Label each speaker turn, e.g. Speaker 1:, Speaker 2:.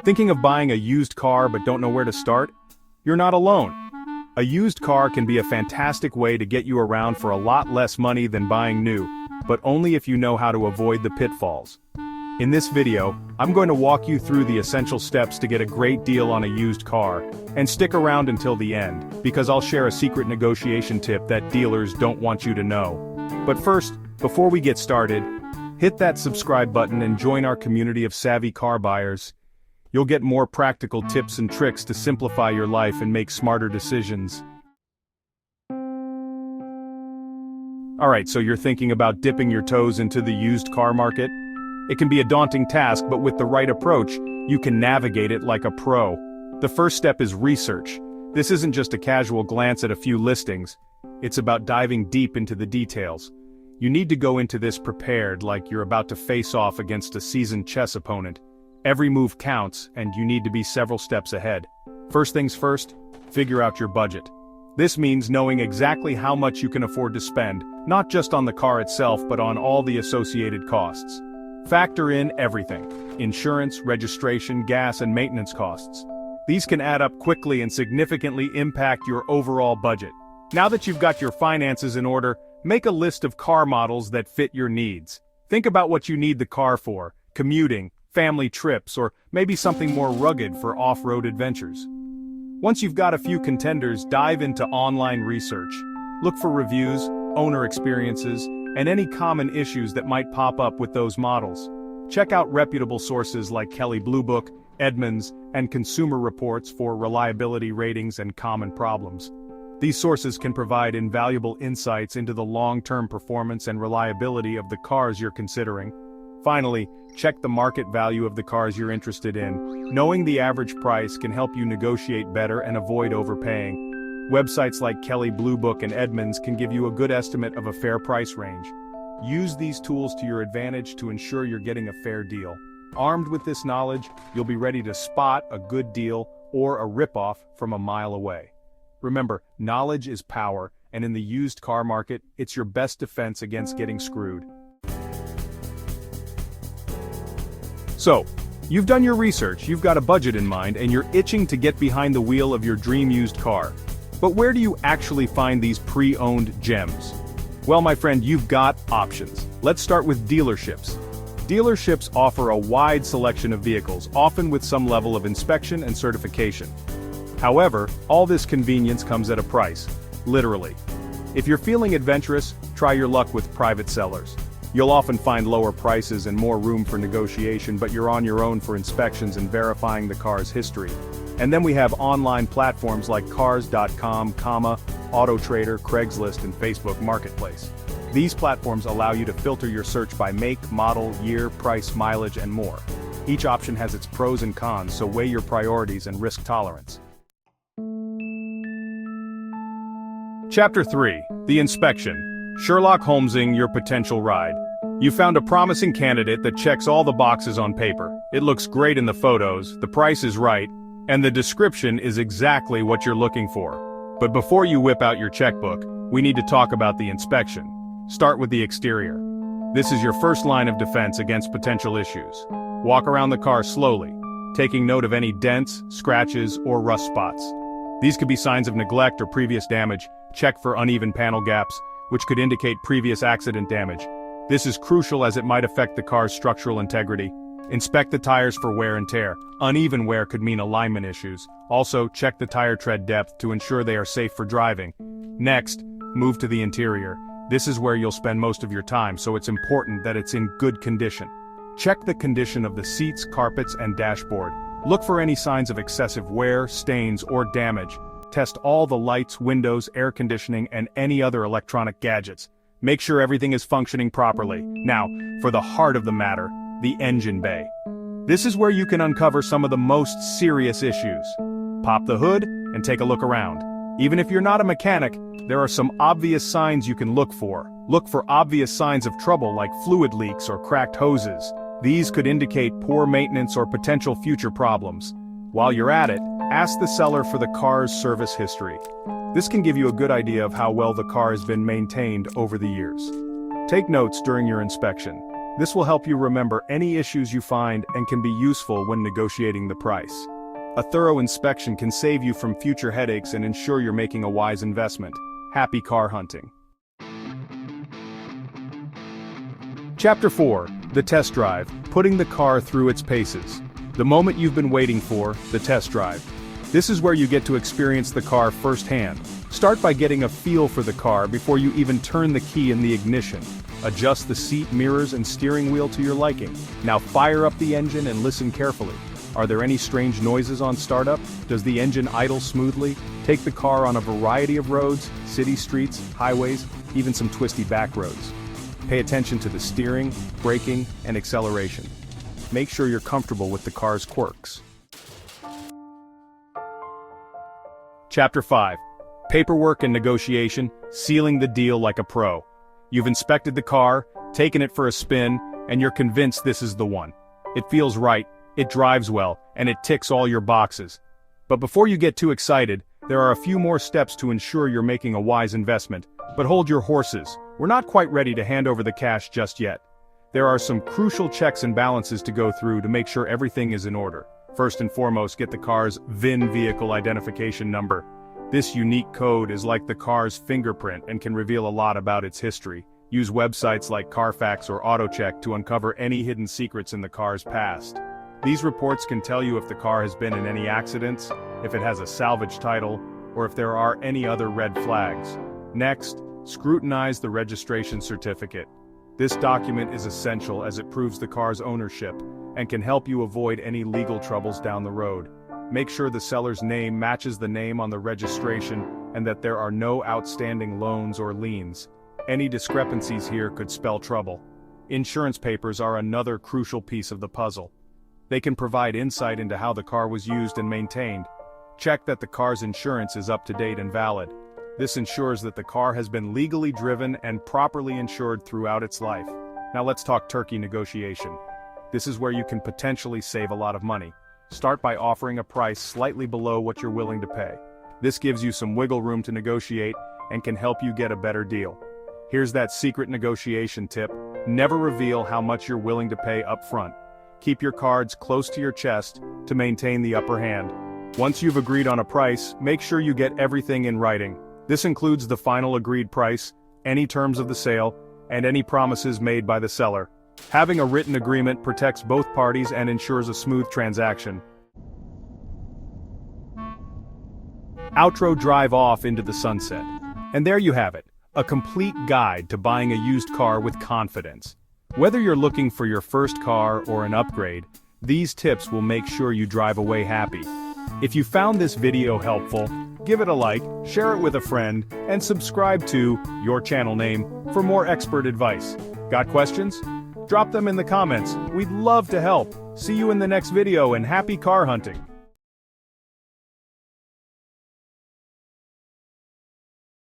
Speaker 1: Thinking of buying a used car but don't know where to start? You're not alone. A used car can be a fantastic way to get you around for a lot less money than buying new, but only if you know how to avoid the pitfalls. In this video, I'm going to walk you through the essential steps to get a great deal on a used car, and stick around until the end, because I'll share a secret negotiation tip that dealers don't want you to know. But first, before we get started, hit that subscribe button and join our community of savvy car buyers. You'll get more practical tips and tricks to simplify your life and make smarter decisions. Alright, so you're thinking about dipping your toes into the used car market? It can be a daunting task, but with the right approach, you can navigate it like a pro. The first step is research. This isn't just a casual glance at a few listings. It's about diving deep into the details. You need to go into this prepared, like you're about to face off against a seasoned chess opponent. Every move counts, and you need to be several steps ahead. First things first, figure out your budget. This means knowing exactly how much you can afford to spend, not just on the car itself but on all the associated costs. Factor in everything: insurance, registration, gas, and maintenance costs. These can add up quickly and significantly impact your overall budget. Now that you've got your finances in order, make a list of car models that fit your needs. Think about what you need the car for: commuting, family trips, or maybe something more rugged for off-road adventures. Once you've got a few contenders, dive into online research. Look for reviews, owner experiences, and any common issues that might pop up with those models. Check out reputable sources like Kelley Blue Book, Edmunds, and Consumer Reports for reliability ratings and common problems. These sources can provide invaluable insights into the long-term performance and reliability of the cars you're considering. Finally, check the market value of the cars you're interested in. Knowing the average price can help you negotiate better and avoid overpaying. Websites like Kelley Blue Book and Edmunds can give you a good estimate of a fair price range. Use these tools to your advantage to ensure you're getting a fair deal. Armed with this knowledge, you'll be ready to spot a good deal or a ripoff from a mile away. Remember, knowledge is power, and in the used car market, it's your best defense against getting screwed. So, you've done your research, you've got a budget in mind, and you're itching to get behind the wheel of your dream used car. But where do you actually find these pre-owned gems? Well, my friend, you've got options. Let's start with dealerships. Dealerships offer a wide selection of vehicles, often with some level of inspection and certification. However, all this convenience comes at a price, literally. If you're feeling adventurous, try your luck with private sellers. You'll often find lower prices and more room for negotiation, but you're on your own for inspections and verifying the car's history. And then we have online platforms like Cars.com, AutoTrader, Craigslist, and Facebook Marketplace. These platforms allow you to filter your search by make, model, year, price, mileage, and more. Each option has its pros and cons, so weigh your priorities and risk tolerance. Chapter 3. The Inspection. Sherlock Holmesing your potential ride. You found a promising candidate that checks all the boxes on paper. It looks great in the photos, the price is right, and the description is exactly what you're looking for. But before you whip out your checkbook, we need to talk about the inspection. Start with the exterior. This is your first line of defense against potential issues. Walk around the car slowly, taking note of any dents, scratches, or rust spots. These could be signs of neglect or previous damage. Check for uneven panel gaps, which could indicate previous accident damage. This is crucial as it might affect the car's structural integrity. Inspect the tires for wear and tear. Uneven wear could mean alignment issues. Also, check the tire tread depth to ensure they are safe for driving. Next, move to the interior. This is where you'll spend most of your time, so it's important that it's in good condition. Check the condition of the seats, carpets, and dashboard. Look for any signs of excessive wear, stains, or damage. Test all the lights, windows, air conditioning, and any other electronic gadgets. Make sure everything is functioning properly. Now, for the heart of the matter, the engine bay. This is where you can uncover some of the most serious issues. Pop the hood and take a look around. Even if you're not a mechanic, there are some obvious signs you can look for. Look for obvious signs of trouble like fluid leaks or cracked hoses. These could indicate poor maintenance or potential future problems. While you're at it, ask the seller for the car's service history. This can give you a good idea of how well the car has been maintained over the years. Take notes during your inspection. This will help you remember any issues you find and can be useful when negotiating the price. A thorough inspection can save you from future headaches and ensure you're making a wise investment. Happy car hunting. Chapter 4. The Test Drive, putting the car through its paces. The moment you've been waiting for, the test drive. This is where you get to experience the car firsthand. Start by getting a feel for the car before you even turn the key in the ignition. Adjust the seat, mirrors, and steering wheel to your liking. Now fire up the engine and listen carefully. Are there any strange noises on startup? Does the engine idle smoothly? Take the car on a variety of roads, city streets, highways, even some twisty back roads. Pay attention to the steering, braking, and acceleration. Make sure you're comfortable with the car's quirks. Chapter 5. Paperwork and negotiation, sealing the deal like a pro. You've inspected the car, taken it for a spin, and you're convinced this is the one. It feels right, it drives well, and it ticks all your boxes. But before you get too excited, there are a few more steps to ensure you're making a wise investment. But hold your horses, we're not quite ready to hand over the cash just yet. There are some crucial checks and balances to go through to make sure everything is in order. First and foremost, get the car's VIN vehicle identification number. This unique code is like the car's fingerprint and can reveal a lot about its history. Use websites like Carfax or AutoCheck to uncover any hidden secrets in the car's past. These reports can tell you if the car has been in any accidents, if it has a salvage title, or if there are any other red flags. Next, scrutinize the registration certificate. This document is essential as it proves the car's ownership and can help you avoid any legal troubles down the road. Make sure the seller's name matches the name on the registration and that there are no outstanding loans or liens. Any discrepancies here could spell trouble. Insurance papers are another crucial piece of the puzzle. They can provide insight into how the car was used and maintained. Check that the car's insurance is up to date and valid. This ensures that the car has been legally driven and properly insured throughout its life. Now let's talk turkey negotiation. This is where you can potentially save a lot of money. Start by offering a price slightly below what you're willing to pay. This gives you some wiggle room to negotiate and can help you get a better deal. Here's that secret negotiation tip. Never reveal how much you're willing to pay up front. Keep your cards close to your chest to maintain the upper hand. Once you've agreed on a price, make sure you get everything in writing. This includes the final agreed price, any terms of the sale, and any promises made by the seller. Having a written agreement protects both parties and ensures a smooth transaction. Outro: drive off into the sunset. And there you have it, a complete guide to buying a used car with confidence. Whether you're looking for your first car or an upgrade, these tips will make sure you drive away happy. If you found this video helpful, give it a like, share it with a friend, and subscribe to your channel name for more expert advice. Got questions? Drop them in the comments. We'd love to help. See you in the next video and happy car hunting.